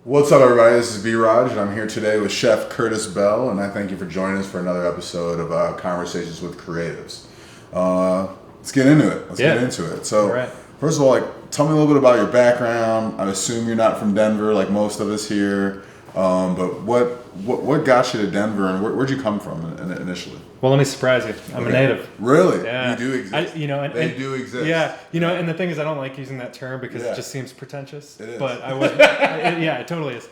What's up, everybody? This is B-Raj, and I'm here today with Chef Curtis Bell, and I thank you for joining us for another episode of Conversations with Creatives. Let's get into it. So, All right. first of all, tell me a little bit about your background. I assume you're not from Denver, like most of us here, but what got you to Denver, and where'd you come from initially? Well, let me surprise you. I'm a native. Really? Yeah. You do exist. They do exist. Yeah, and the thing is, I don't like using that term because it just seems pretentious. It is. But I was. It totally is.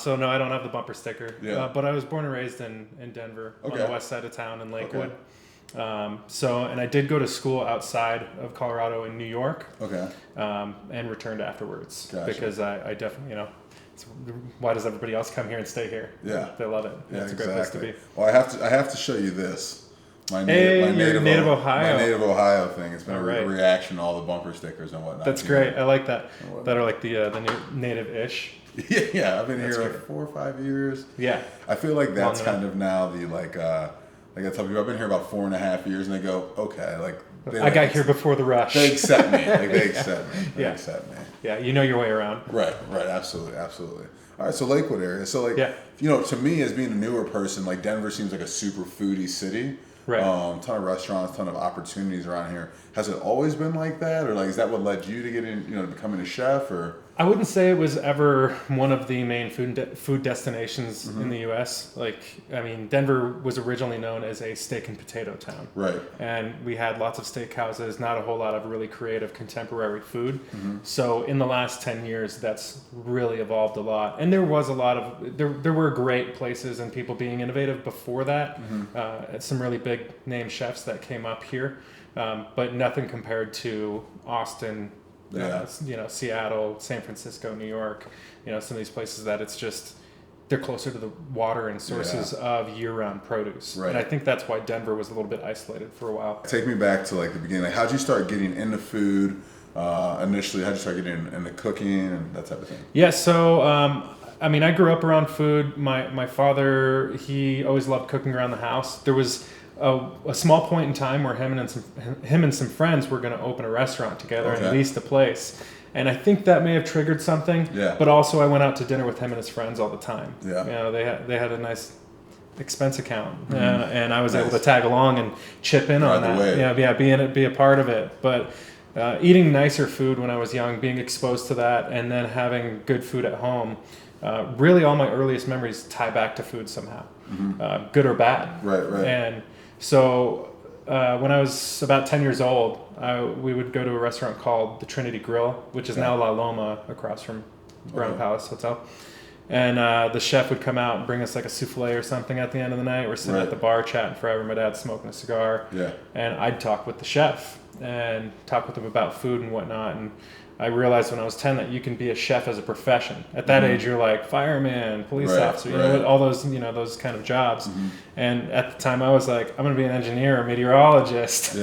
So no, I don't have the bumper sticker. Yeah. But I was born and raised in Denver, on the west side of town in Lakewood. Okay. And I did go to school outside of Colorado in New York. Okay. And returned afterwards because I definitely why does everybody else come here and stay here? Yeah. They love it. Yeah, It's a great place to be. Well, I have to show you this. My native Ohio. My native Ohio thing. It's been a Right. reaction to all the bumper stickers and whatnot. That's great. I like that. That are like the native-ish. Yeah, I've been here great. 4 or 5 years. Yeah. I feel like that's Long enough. kind of now the I tell people I've been here about 4.5 years, and they go, okay, I got here before the rush. They accept me. They accept me. They Yeah. accept me. Yeah, you know your way around. Right, absolutely. All right, so Lakewood area. So Yeah. to me as being a newer person, Denver seems like a super foodie city. Right. Ton of restaurants, ton of opportunities around here. Has it always been like that, or is that what led you to get in, becoming a chef, or? I wouldn't say it was ever one of the main food destinations in the U.S. Denver was originally known as a steak and potato town. Right. And we had lots of steakhouses, not a whole lot of really creative contemporary food. So in the last 10 years, that's really evolved a lot. And there was a lot of, there were great places and people being innovative before that. Some really big name chefs that came up here, but nothing compared to Austin, Seattle, San Francisco, New York, some of these places that it's just, they're closer to the water and sources of year-round produce. Right. And I think that's why Denver was a little bit isolated for a while. Take me back to the beginning. How'd you start getting into food initially? How'd you start getting into cooking and that type of thing? Yeah, so I grew up around food. My father, he always loved cooking around the house. There was a small point in time where him and some friends were going to open a restaurant together and lease a place. And I think that may have triggered something. Yeah. But also I went out to dinner with him and his friends all the time. Yeah. They had a nice expense account, and I was able to tag along and chip in on that. Be a part of it. But eating nicer food when I was young, being exposed to that, and then having good food at home, really all my earliest memories tie back to food somehow, good or bad. Right. And so when I was about 10 years old, we would go to a restaurant called the Trinity Grill, which is now La Loma across from Brown Palace Hotel. And the chef would come out and bring us a souffle or something at the end of the night. We're sitting at the bar chatting forever. My dad's smoking a cigar. Yeah. And I'd talk with the chef and talk with him about food and whatnot. And I realized when I was 10 that you can be a chef as a profession. At that age, you're like fireman, police officer, all those, those kind of jobs. And at the time I was like, I'm going to be an engineer or meteorologist.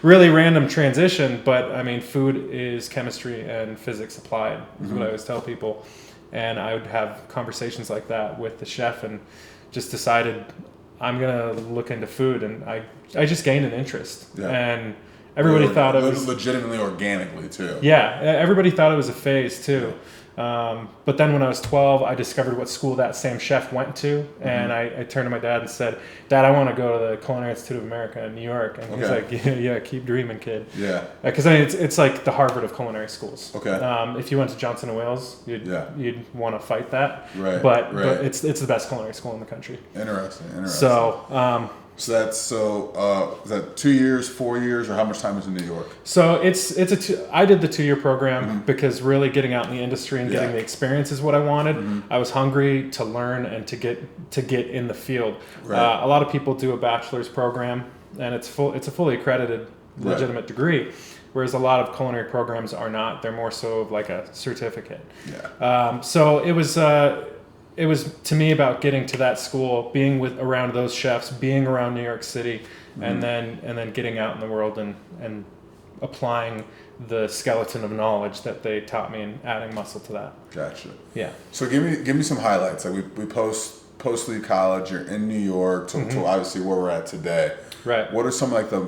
Really random transition. But food is chemistry and physics applied is what I always tell people. And I would have conversations like that with the chef and just decided I'm going to look into food. And I just gained an interest. Yeah. And everybody thought it was legitimately organically too. Yeah, everybody thought it was a phase too. But then when I was 12, I discovered what school that same chef went to, and I turned to my dad and said, "Dad, I want to go to the Culinary Institute of America in New York." And he's like, "Yeah, keep dreaming, kid." Yeah. Because it's like the Harvard of culinary schools. Okay. If you went to Johnson and Wales, you'd want to fight that. Right. But it's the best culinary school in the country. Interesting. So. So that's is that 2 years, 4 years, or how much time is in New York? So I did the 2-year program because really getting out in the industry and getting the experience is what I wanted. I was hungry to learn and to get in the field. Right. A lot of people do a bachelor's program and it's a fully accredited legitimate degree, whereas a lot of culinary programs are not. They're more so of like a certificate. Yeah. So it was to me about getting to that school, being around those chefs, being around New York City, and then getting out in the world and applying the skeleton of knowledge that they taught me and adding muscle to that. Gotcha. Yeah. So give me some highlights. We post post leave college, you're in New York to obviously where we're at today. Right. What are some like the,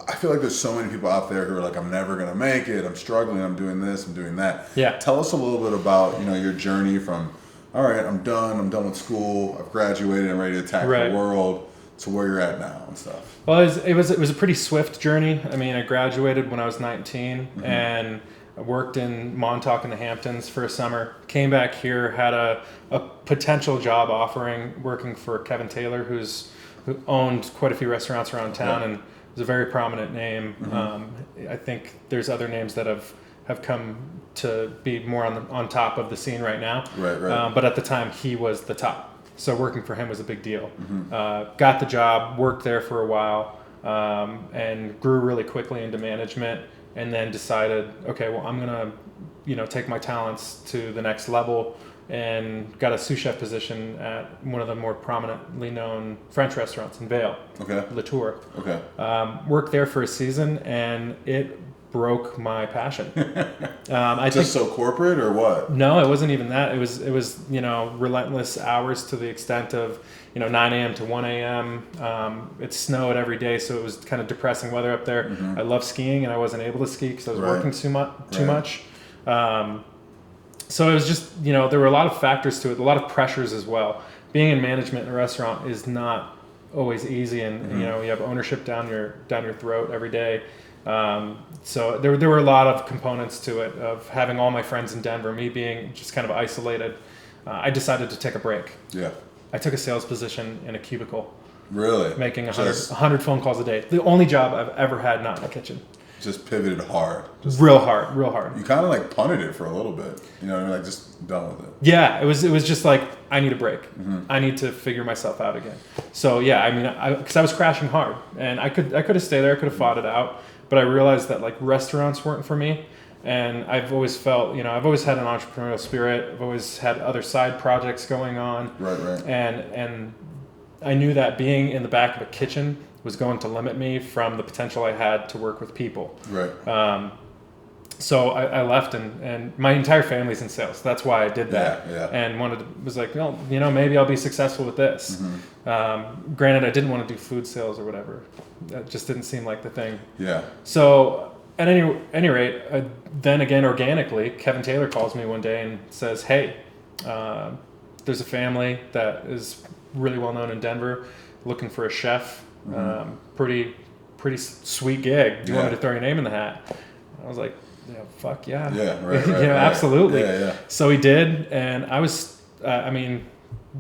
I feel like there's so many people out there who are like, I'm never going to make it. I'm struggling. I'm doing this. I'm doing that. Yeah. Tell us a little bit about, your journey from, all right, I'm done with school. I've graduated. I'm ready to tackle the world, to where you're at now and stuff. Well, it was a pretty swift journey. I mean, I graduated when I was 19 and I worked in Montauk in the Hamptons for a summer. Came back here, had a potential job offering working for Kevin Taylor, who owned quite a few restaurants around town and was a very prominent name. I think there's other names that have come to be more on top of the scene right now. Right. But at the time, he was the top. So working for him was a big deal. Got the job, worked there for a while, and grew really quickly into management. And then decided, okay, well, I'm gonna, take my talents to the next level, and got a sous chef position at one of the more prominently known French restaurants in Vail. Okay. Le Tour. Okay. Worked there for a season, and it broke my passion. So corporate or what? No, it wasn't even that. It was relentless hours to the extent of 9 a.m. to 1 a.m. It snowed every day, so it was kind of depressing weather up there. I love skiing, and I wasn't able to ski because I was working too much. So it was just there were a lot of factors to it, a lot of pressures as well. Being in management in a restaurant is not always easy, and you have ownership down your throat every day. So there were a lot of components to it, of having all my friends in Denver, me being just kind of isolated. I decided to take a break. Yeah. I took a sales position in a cubicle. Really? Making 100 phone calls a day. The only job I've ever had not in the kitchen. Just pivoted hard. Real hard. You kind of like punted it for a little bit. Like just done with it. Yeah, it was just like, I need a break. I need to figure myself out again. So yeah, I mean, because I was crashing hard, and I could have stayed there. I could have fought it out, but I realized that like restaurants weren't for me. And I've always felt, I've always had an entrepreneurial spirit. I've always had other side projects going on. Right. And I knew that being in the back of a kitchen was going to limit me from the potential I had to work with people. Right. So I left, and my entire family's in sales. That's why I did that. Yeah. And was like, well, maybe I'll be successful with this. Granted, I didn't want to do food sales or whatever. That just didn't seem like the thing. Yeah. So at any rate, then again, organically, Kevin Taylor calls me one day and says, hey, there's a family that is really well known in Denver looking for a chef. Pretty sweet gig. Do you want me to throw your name in the hat? I was like, fuck yeah. Yeah, right. Absolutely. Yeah. So he did, and I was,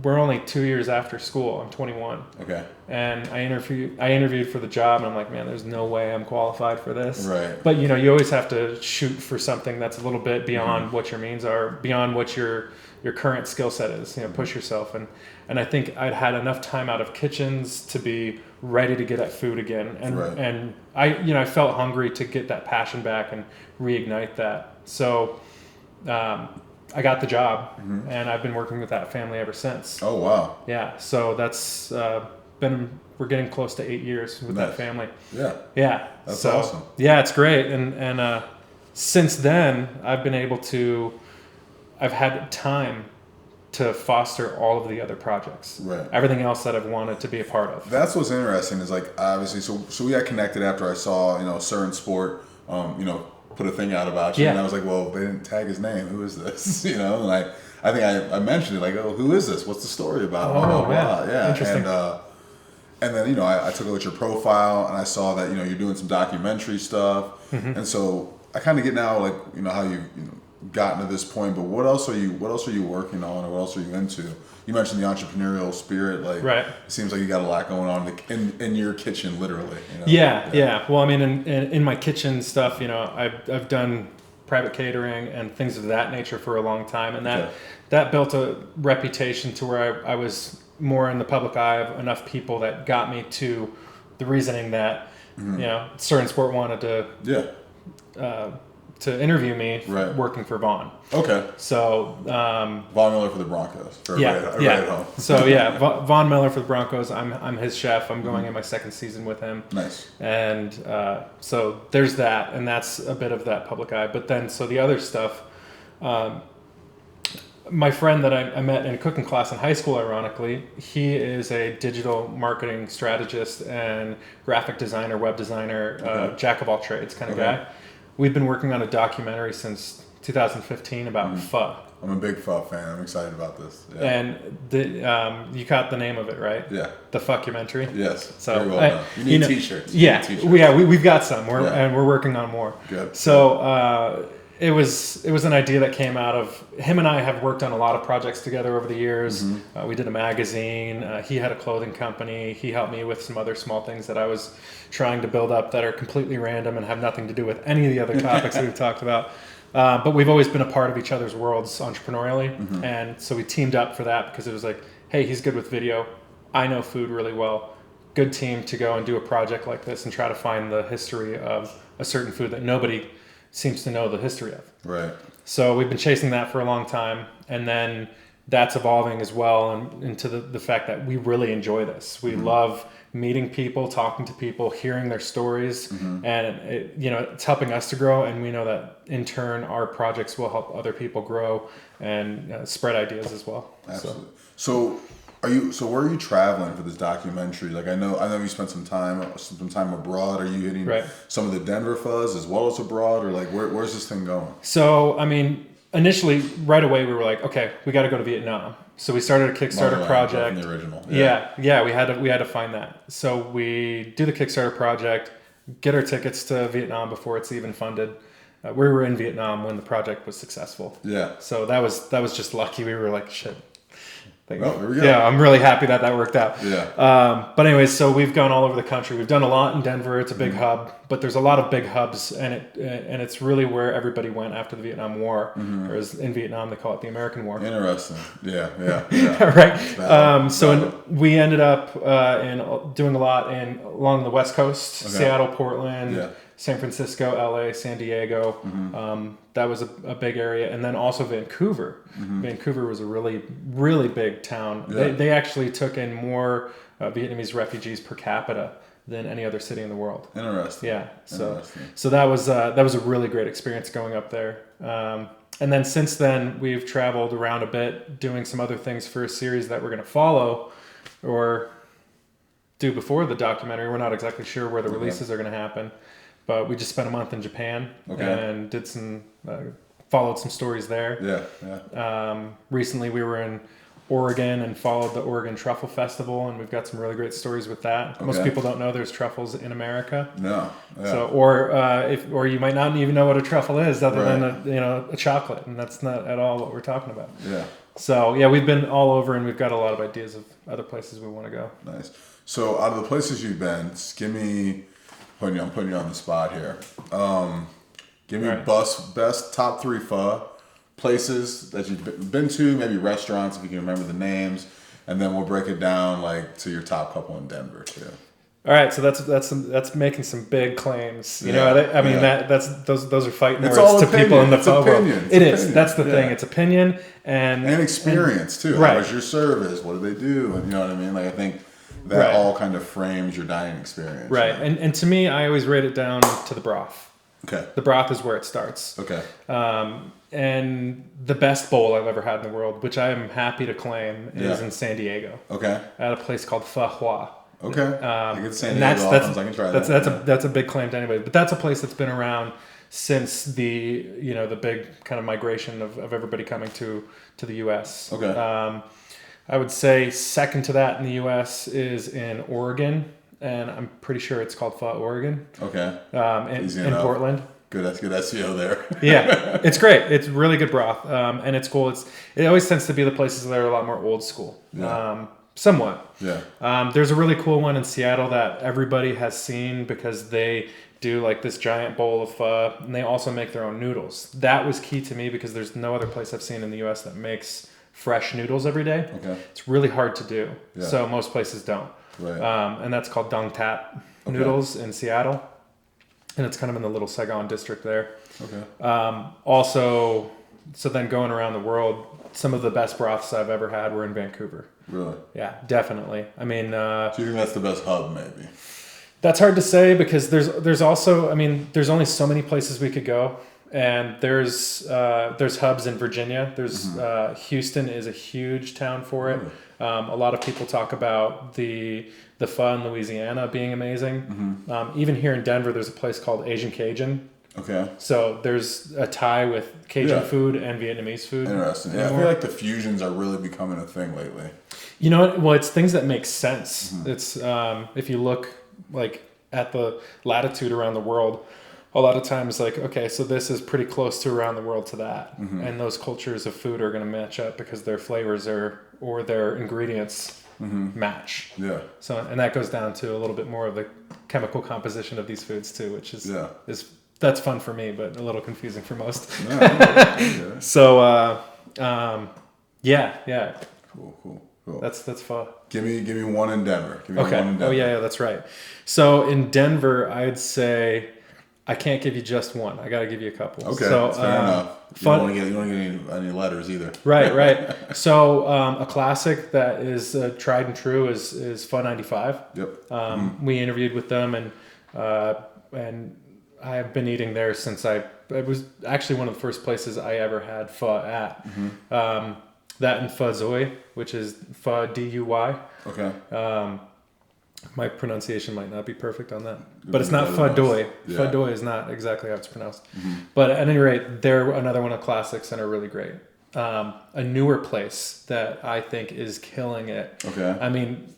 we're only 2 years after school. I'm 21. Okay. And I interviewed for the job, and I'm like, man, there's no way I'm qualified for this. Right. But you always have to shoot for something that's a little bit beyond what your means are, beyond what your current skill set is. Push yourself, and I think I'd had enough time out of kitchens to be ready to get at food again, and I felt hungry to get that passion back and reignite that. So I got the job, and I've been working with that family ever since. Oh wow. Yeah. So that's we're getting close to 8 years with that family. Yeah. That's awesome. Yeah, it's great, and since then I've had time to foster all of the other projects. Right. Everything else that I've wanted to be a part of. That's what's interesting is like, obviously, so we got connected after I saw, Certain Sport, put a thing out about you. Yeah. And I was like, well, they didn't tag his name. Who is this? And I think I mentioned it, like, oh, who is this? What's the story about? Oh, blah, blah, blah. Yeah. Interesting. And then, I took a look at your profile, and I saw that, you're doing some documentary stuff. And so I kind of get now, like, how you gotten to this point, but what else are you working on, or what else are you into? You mentioned the entrepreneurial spirit, like right. It seems like you got a lot going on in your kitchen, literally. Yeah. Well, I mean, in my kitchen stuff, I've done private catering and things of that nature for a long time, and that built a reputation to where I was more in the public eye of enough people that got me to the reasoning that Certain Sport wanted to interview me working for Vaughn. Okay. So Von Miller for the Broncos. At home. So Von Miller for the Broncos. I'm his chef. I'm going in my second season with him. Nice. And so there's that, and that's a bit of that public eye. But then so the other stuff, my friend that I met in a cooking class in high school, ironically, he is a digital marketing strategist and graphic designer, web designer, jack of all trades kind of guy. We've been working on a documentary since 2015 about pho. I'm a big pho fan. I'm excited about this. Yeah. And you got the name of it, right? Yeah. The Fuckumentary? Yes. So very well done. You need t-shirts. Yeah. T-shirts. We've got some. And we're working on more. Good. So it was an idea that came out of him and I have worked on a lot of projects together over the years. We did a magazine. He had a clothing company. He helped me with some other small things that I was trying to build up that are completely random and have nothing to do with any of the other topics that we've talked about. But we've always been a part of each other's worlds entrepreneurially. And so we teamed up for that because it was like, hey, he's good with video. I know food really well. Good team to go and do a project like this and try to find the history of a certain food that nobody seems to know the history of. Right. So we've been chasing that for a long time. And then that's evolving as well into the fact that we really enjoy this. We love meeting people, talking to people, hearing their stories, and it's helping us to grow. And we know that in turn, our projects will help other people grow and spread ideas as well. Absolutely. So where are you traveling for this documentary? Like I know you spent some time abroad. Are you hitting some of the Denver fuzz as well as abroad, or like where's this thing going? So I mean, initially, right away, we were like, okay, we got to go to Vietnam. So we started a Kickstarter project. The original. Yeah, we had to find that. So we do the Kickstarter project, get our tickets to Vietnam before it's even funded. We were in Vietnam when the project was successful. Yeah. So that was just lucky. We were like, shit. Well, here we go. Yeah, I'm really happy that worked out. Yeah. But anyways, so we've gone all over the country. We've done a lot in Denver. It's a big hub, but there's a lot of big hubs, and it's really where everybody went after the Vietnam War. Or as in Vietnam, they call it the American War. Interesting. Yeah. Right. We ended up doing a lot along the West Coast, Seattle, Portland, San Francisco, LA, San Diego. That was a big area. And then also Vancouver. Vancouver was a really, really big town. Yeah. They actually took in more Vietnamese refugees per capita than any other city in the world. Interesting. Yeah. So that was a really great experience going up there. And then since then, we've traveled around a bit doing some other things for a series that we're going to follow or do before the documentary. We're not exactly sure where the releases are going to happen. But we just spent a month in Japan and did followed some stories there. Yeah. Recently we were in Oregon and followed the Oregon Truffle Festival, and we've got some really great stories with that. Most people don't know there's truffles in America. No. Yeah. So, or you might not even know what a truffle is, other than a chocolate, and that's not at all what we're talking about. Yeah. So we've been all over, and we've got a lot of ideas of other places we want to go. Nice. So out of the places you've been, give me. I'm putting you on the spot here. Give me best top 3 pho places that you've been to, maybe restaurants if you can remember the names, and then we'll break it down like to your top couple in Denver too. All right, so that's making some big claims. Those are fighting words to people in the pho world. It is. That's the thing. It's opinion and experience too. Right. How was your service? What do they do? And you know what I mean? Like I think that all kind of frames your dining experience. Right. And to me, I always rate it down to the broth. Okay. The broth is where it starts. Okay. And the best bowl I've ever had in the world, which I am happy to claim, is in San Diego. Okay. At a place called Pho Hoa. Okay. I get San Diego I can try that. That's a big claim to anybody. But that's a place that's been around since the big kind of migration of everybody coming to the US. Okay. I would say second to that in the U.S. is in Oregon, and I'm pretty sure it's called Pho Oregon. Okay. In Portland. Good. That's good SEO there. Yeah, it's great. It's really good broth, and it's cool. It always tends to be the places that are a lot more old school. Yeah. Somewhat. Yeah. There's a really cool one in Seattle that everybody has seen because they do like this giant bowl of pho, and they also make their own noodles. That was key to me because there's no other place I've seen in the U.S. that makes fresh noodles every day. Okay. It's really hard to do. Yeah. So most places don't. Right. And that's called Dong Tap noodles in Seattle. And it's kind of in the little Saigon district there. Okay. Also, so then going around the world, some of the best broths I've ever had were in Vancouver. Really? Yeah, definitely. I mean, do you think that's the best hub maybe? That's hard to say because there's also, there's only so many places we could go. and there's hubs in Virginia. There's Houston is a huge town for it. A lot of people talk about the pho in Louisiana being amazing. Even here in Denver, there's a place called Asian Cajun. Okay. So there's a tie with Cajun food and Vietnamese food. Interesting. Yeah, I feel like the fusions are really becoming a thing lately. You know what? Well, it's things that make sense. It's if you look like at the latitude around the world, a lot of times like, okay, so this is pretty close to around the world to that. And those cultures of food are going to match up because their flavors or their ingredients match. Yeah. So, and that goes down to a little bit more of the chemical composition of these foods too, which is that's fun for me, but a little confusing for most. So, yeah. Cool. That's fun. Give me one in Denver. Okay. Oh yeah, that's right. So in Denver, I'd say I can't give you just one. I got to give you a couple. Okay, so, fair enough. You don't want to get any letters either. Right. So a classic that is tried and true is Pho 95. Yep. We interviewed with them, and I've been eating there since it was actually one of the first places I ever had pho at. That and Pho Doi, which is Pho Duy. Okay. My pronunciation might not be perfect on that, but it's not Pho Doi. Yeah. Pho Doi is not exactly how it's pronounced. But at any rate, they're another one of classics and are really great. A newer place that I think is killing it. Okay. I mean,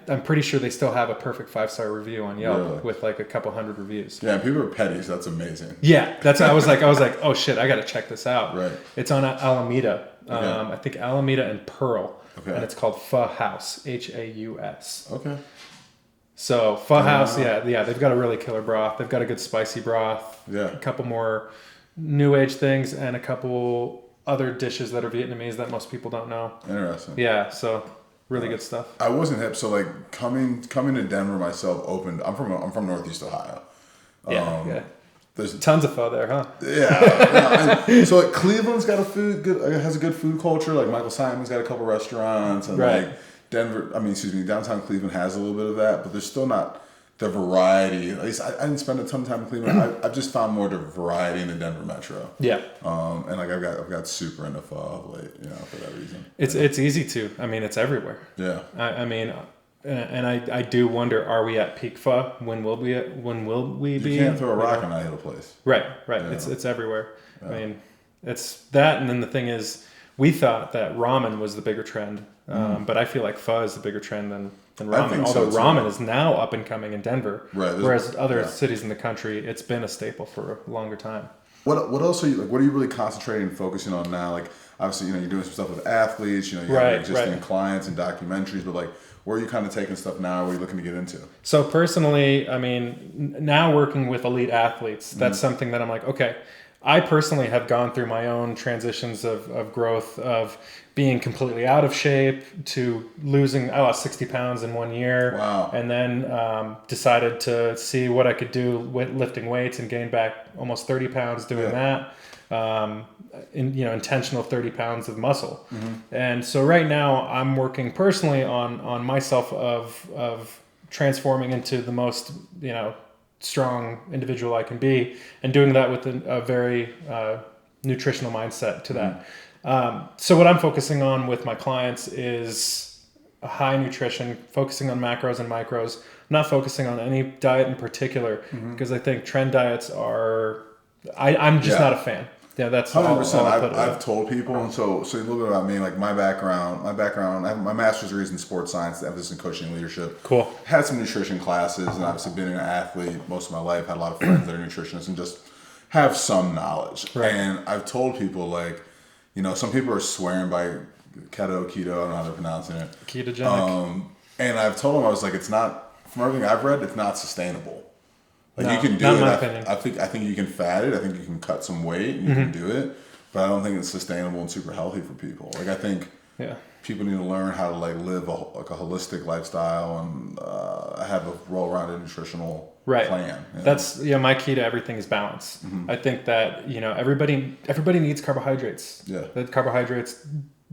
I'm pretty sure they still have a perfect 5-star review on Yelp with like a couple hundred reviews. Yeah, people are petty, so that's amazing. Yeah, that's I was like, oh shit, I got to check this out. Right. It's on Alameda. Okay. I think Alameda and Pearl. Okay. And it's called Pho House, Haus. Okay. So Pho House, yeah, they've got a really killer broth. They've got a good spicy broth. Yeah. A couple more new age things and a couple other dishes that are Vietnamese that most people don't know. Interesting. Yeah, so really good stuff. I wasn't hip, so like coming to Denver myself opened. I'm from Northeast Ohio. Yeah. There's tons of pho there, huh? Yeah. So like Cleveland's got has a good food culture. Like Michael Simon's got a couple restaurants, and like downtown Cleveland has a little bit of that, but there's still not the variety. At least I didn't spend a ton of time in Cleveland. I've just found more variety in the Denver metro. Yeah. And like I've got super into pho of late, for that reason. It's easy to. I mean, it's everywhere. Yeah. I mean, and I do wonder, are we at peak pho? When will we be? You can't throw a rock on that little place. Right. Yeah. It's everywhere. Yeah. I mean, it's that, and then the thing is, we thought that ramen was the bigger trend, but I feel like pho is the bigger trend than ramen. Although ramen is now up and coming in Denver, right? Whereas other cities in the country, it's been a staple for a longer time. What else are you like? What are you really concentrating and focusing on now? Like obviously, you're doing some stuff with athletes. You have existing clients and documentaries, but like, where are you kind of taking stuff now? What are you looking to get into? So personally, I mean, now working with elite athletes, that's something that I'm like, okay. I personally have gone through my own transitions of growth, of being completely out of shape to losing. I lost 60 pounds in 1 year. Wow. And then decided to see what I could do with lifting weights and gain back almost 30 pounds doing that. Intentional 30 pounds of muscle. And so right now I'm working personally on myself of transforming into the most, strong individual I can be, and doing that with a very nutritional mindset to that. So what I'm focusing on with my clients is high nutrition, focusing on macros and micros, not focusing on any diet in particular, because I think trend diets I'm just not a fan. Yeah, that's 100%. I've told people, and so a little bit about me, like my background. I have my master's degree is in sports science, emphasis in coaching and leadership. Cool. Had some nutrition classes, and obviously been an athlete most of my life. Had a lot of friends that are nutritionists, and just have some knowledge. Right. And I've told people, like, some people are swearing by keto. I don't know how they're pronouncing it. Ketogenic. And I've told them, I was like, it's not. From everything I've read, it's not sustainable. Like you can do not it. My opinion. I think you can fat it. I think you can cut some weight. And you can do it, but I don't think it's sustainable and super healthy for people. Like I think people need to learn how to like live a holistic lifestyle and have a well-rounded nutritional plan. That's my key to everything is balance. I think that everybody needs carbohydrates. Yeah. That carbohydrates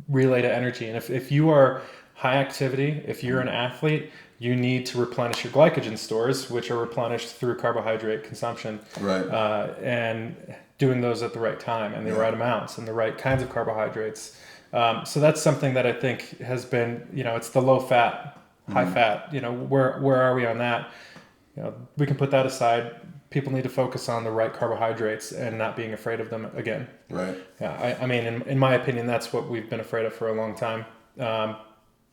relay to energy, and if you are high activity. If you're an athlete, you need to replenish your glycogen stores, which are replenished through carbohydrate consumption. Right. And doing those at the right time and the right amounts and the right kinds of carbohydrates. So that's something that I think has been, it's the low fat, high fat, where are we on that? We can put that aside. People need to focus on the right carbohydrates and not being afraid of them again. Right. Yeah. I mean, in my opinion, that's what we've been afraid of for a long time.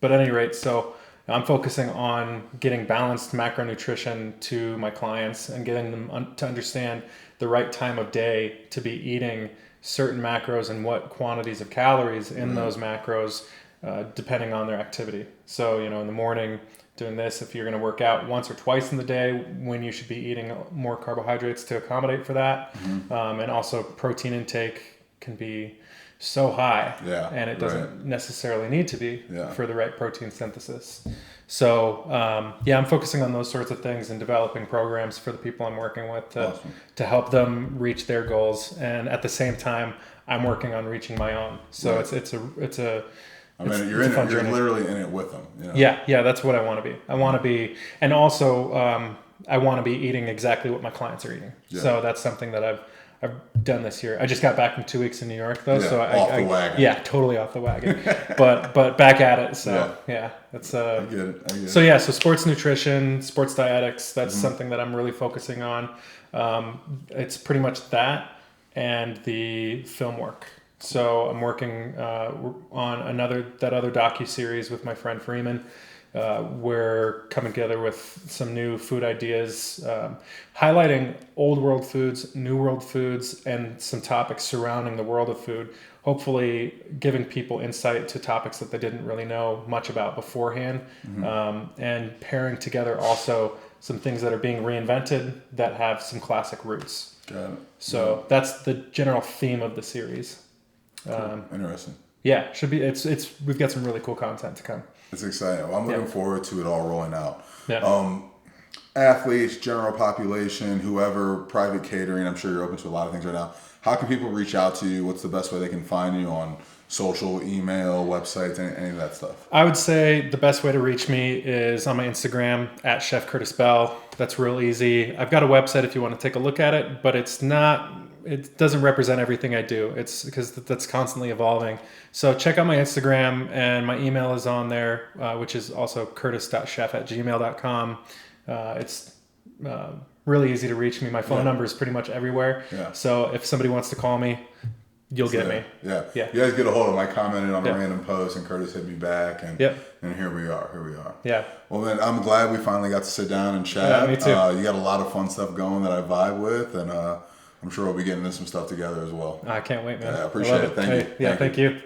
But at any rate, so I'm focusing on getting balanced macronutrition to my clients and getting them to understand the right time of day to be eating certain macros and what quantities of calories in those macros, depending on their activity. So, in the morning, doing this, if you're going to work out once or twice in the day, when you should be eating more carbohydrates to accommodate for that. And also protein intake can be so high, and it doesn't necessarily need to be for the right protein synthesis. So I'm focusing on those sorts of things and developing programs for the people I'm working with to help them reach their goals, and at the same time I'm working on reaching my own. So it's a I mean, you're literally in it with them. Yeah, that's what I want to be. I want to be, and also I want to be eating exactly what my clients are eating. So that's something that I've done this year. I just got back from 2 weeks in New York though, so off the wagon. Yeah, totally off the wagon, but back at it. So that's I get it. So sports nutrition, sports dietetics. That's something that I'm really focusing on. It's pretty much that and the film work. So I'm working on that other docu-series with my friend Freeman. We're coming together with some new food ideas, highlighting old world foods, new world foods, and some topics surrounding the world of food. Hopefully giving people insight to topics that they didn't really know much about beforehand, and pairing together also some things that are being reinvented that have some classic roots. Got it. So that's the general theme of the series. Cool. Interesting. Yeah, should be. It's. We've got some really cool content to come. It's exciting. Well, I'm looking forward to it all rolling out. Yeah. Athletes, general population, whoever, private catering. I'm sure you're open to a lot of things right now. How can people reach out to you? What's the best way they can find you on social, email, websites, any of that stuff? I would say the best way to reach me is on my Instagram at Chef Curtis Bell. That's real easy. I've got a website if you want to take a look at it, but it doesn't represent everything I do. It's because that's constantly evolving. So check out my Instagram, and my email is on there, which is also curtis.chef@gmail.com. It's really easy to reach me. My phone number is pretty much everywhere. Yeah. So if somebody wants to call me, you'll get me. Yeah. You guys get a hold of them. I commented on a random post, and Curtis hit me back, and here we are. Yeah. Well, then I'm glad we finally got to sit down and chat. Yeah, me too. You got a lot of fun stuff going that I vibe with, and I'm sure we'll be getting into some stuff together as well. I can't wait, man. Yeah, I appreciate it. Thank you. Yeah, thank you.